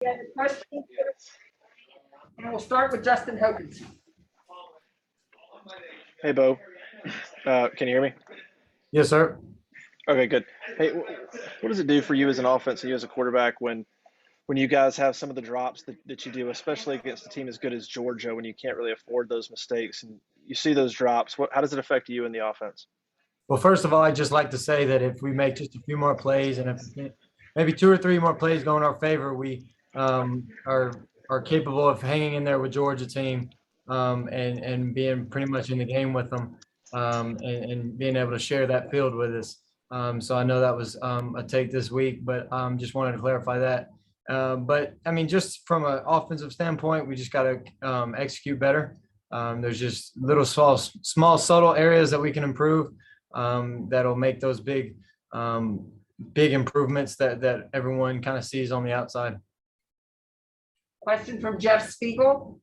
Yeah, the question, and we'll start with Justin Hokins. Hey, Bo. Can you hear me? Yes, sir. Okay, good. Hey, what does it do for you as an offense and you as a quarterback when you guys have some of the drops that you do, especially against a team as good as Georgia, when you can't really afford those mistakes and you see those drops? How does it affect you in the offense? Well, first of all, I'd just like to say that if we make just a few more plays and if maybe 2 or 3 more plays go in our favor, we are capable of hanging in there with Georgia team and being pretty much in the game with them and being able to share that field with us. So I know that was a take this week, but just wanted to clarify that. But I mean, just from an offensive standpoint, we just got to execute better. There's just little small subtle areas that we can improve that'll make those big improvements that everyone kind of sees on the outside. Question from Jeff Spiegel.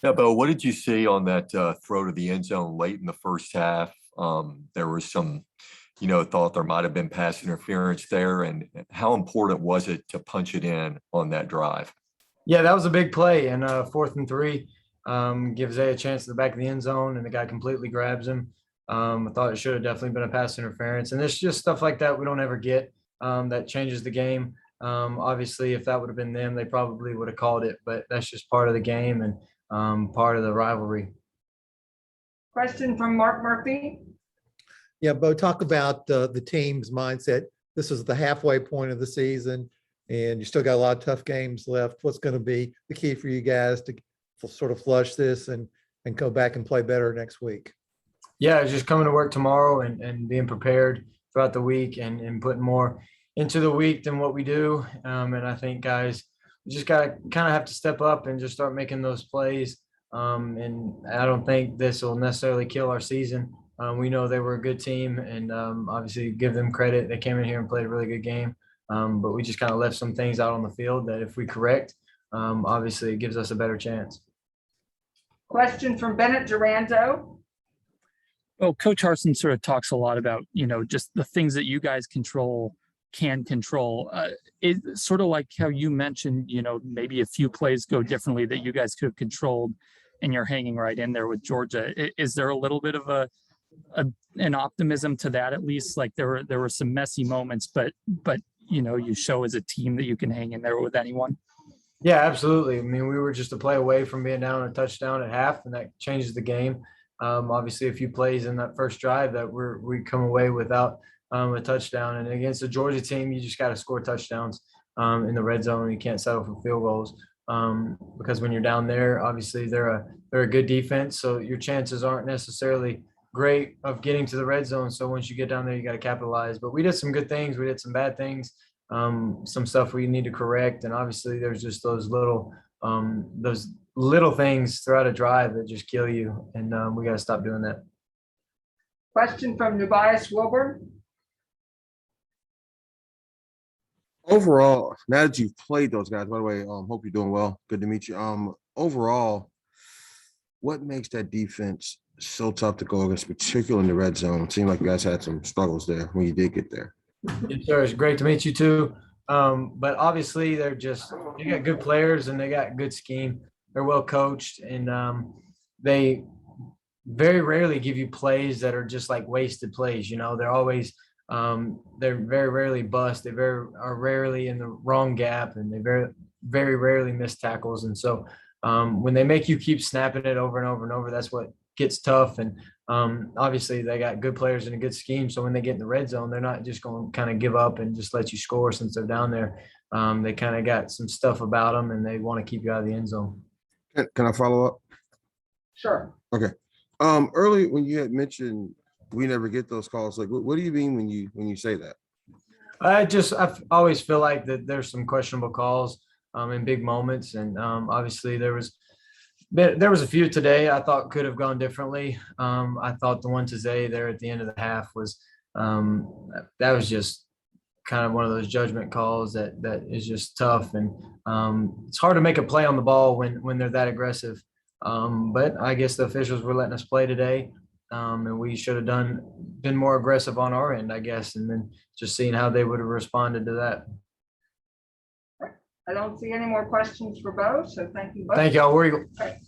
Yeah, Bo, what did you see on that throw to the end zone late in the first half? There was some, thought there might have been pass interference there. And how important was it to punch it in on that drive? Yeah, that was a big play. And 4th and 3 gives Zay a chance at the back of the end zone, and the guy completely grabs him. I thought it should have definitely been a pass interference. And there's just stuff like that we don't ever get that changes the game. Obviously, if that would have been them, they probably would have called it. But that's just part of the game and part of the rivalry. Question from Mark Murphy. Yeah, Bo, talk about the team's mindset. This is the halfway point of the season, and you still got a lot of tough games left. What's going to be the key for you guys to sort of flush this and go back and play better next week? Yeah, just coming to work tomorrow and being prepared throughout the week and putting more into the week than what we do. And I think, guys, we just got to kind of have to step up and just start making those plays. And I don't think this will necessarily kill our season. We know they were a good team, and obviously give them credit. They came in here and played a really good game. But we just kind of left some things out on the field that if we correct, obviously it gives us a better chance. Question from Bennett Durando. Well, Coach Harsin sort of talks a lot about, just the things that you guys can control. It's sort of like how you mentioned, maybe a few plays go differently that you guys could have controlled, and you're hanging right in there with Georgia. Is there a little bit of an optimism to that, at least? Like there were some messy moments, but you show as a team that you can hang in there with anyone. Yeah, absolutely. I mean, we were just a play away from being down a touchdown at half, and that changes the game. Obviously, a few plays in that first drive that we come away without a touchdown. And against the Georgia team, you just got to score touchdowns in the red zone. You can't settle for field goals because when you're down there, obviously they're a good defense, so your chances aren't necessarily great of getting to the red zone. So once you get down there, you got to capitalize. But we did some good things. We did some bad things. Some stuff we need to correct. And obviously there's just those little things throughout a drive that just kill you. And we got to stop doing that. Question from Nubias Wilburn. Overall, now that you've played those guys, by the way, hope you're doing well. Good to meet you. Overall, what makes that defense so tough to go against, particularly in the red zone? It seemed like you guys had some struggles there when you did get there. Yes, sir. It's great to meet you too. But obviously they got good players and they got good scheme. They're well coached, and they very rarely give you plays that are just like wasted plays. They're always they're very rarely bust. They are rarely in the wrong gap, and they very rarely miss tackles. And so when they make you keep snapping it over and over and over, that's what gets tough. And obviously they got good players and a good scheme. So when they get in the red zone, they're not just going to kind of give up and just let you score since they're down there. They kind of got some stuff about them, and they want to keep you out of the end zone. Can I follow up? Sure. Okay. Early when you had mentioned we never get those calls, like what do you mean when you say that? I always feel like that there's some questionable calls in big moments, and obviously there was a few today I thought could have gone differently. I thought the one to Zay there at the end of the half was that was just kind of one of those judgment calls that is just tough, and it's hard to make a play on the ball when they're that aggressive. But I guess the officials were letting us play today. And we should have been more aggressive on our end, I guess, and then just seeing how they would have responded to that. I don't see any more questions for Bo, so thank you both. Thank y'all. War Eagle. Okay.